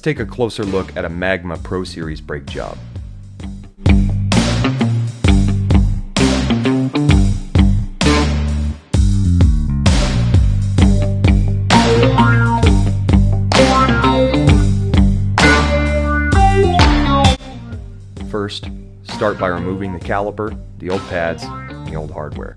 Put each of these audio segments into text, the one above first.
Let's take a closer look at a MAGMA Pro Series brake job. First, start by removing the caliper, the old pads, and the old hardware.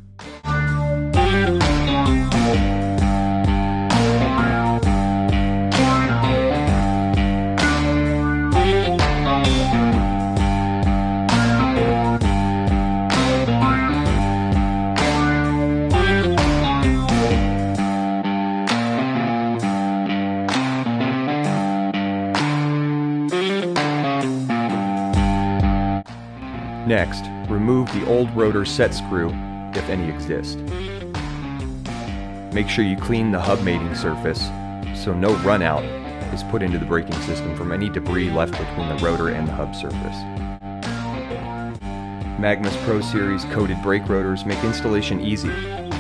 Next, remove the old rotor set screw, if any exist. Make sure you clean the hub mating surface so no runout is put into the braking system from any debris left between the rotor and the hub surface. MAGMA's Pro Series coated brake rotors make installation easy.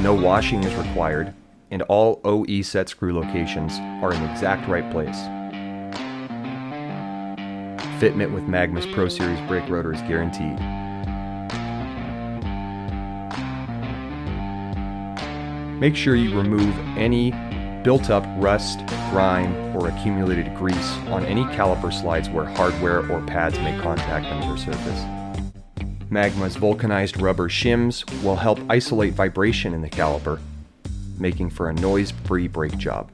No washing is required, and all OE set screw locations are in the exact right place. Fitment with MAGMA's Pro Series brake rotor is guaranteed. Make sure you remove any built-up rust, grime, or accumulated grease on any caliper slides where hardware or pads make contact under their surface. MAGMA's vulcanized rubber shims will help isolate vibration in the caliper, making for a noise-free brake job.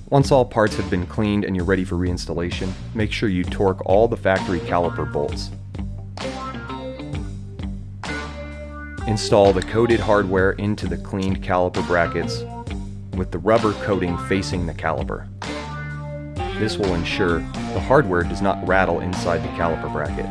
Once all parts have been cleaned and you're ready for reinstallation, make sure you torque all the factory caliper bolts. Install the coated hardware into the cleaned caliper brackets with the rubber coating facing the caliper. This will ensure the hardware does not rattle inside the caliper bracket.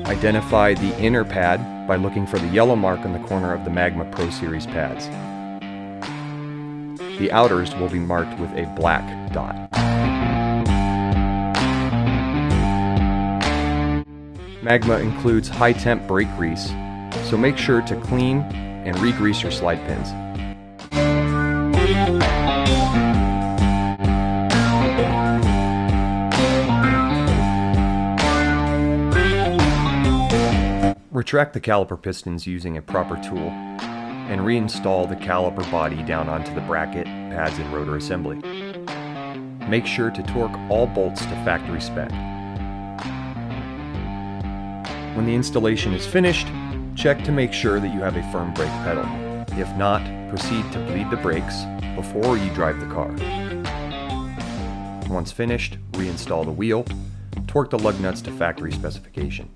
Identify the inner pad by looking for the yellow mark on the corner of the MAGMA Pro Series pads. The outers will be marked with a black dot. MAGMA includes high-temp brake grease, so make sure to clean and re-grease your slide pins. Retract the caliper pistons using a proper tool and reinstall the caliper body down onto the bracket, pads, and rotor assembly. Make sure to torque all bolts to factory spec. When the installation is finished, check to make sure that you have a firm brake pedal. If not, proceed to bleed the brakes before you drive the car. Once finished, reinstall the wheel, torque the lug nuts to factory specification.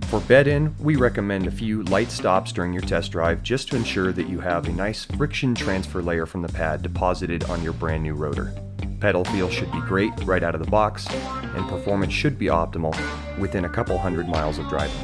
For bed-in, we recommend a few light stops during your test drive just to ensure that you have a nice friction transfer layer from the pad deposited on your brand new rotor. Pedal feel should be great right out of the box, and performance should be optimal within a couple hundred miles of driving.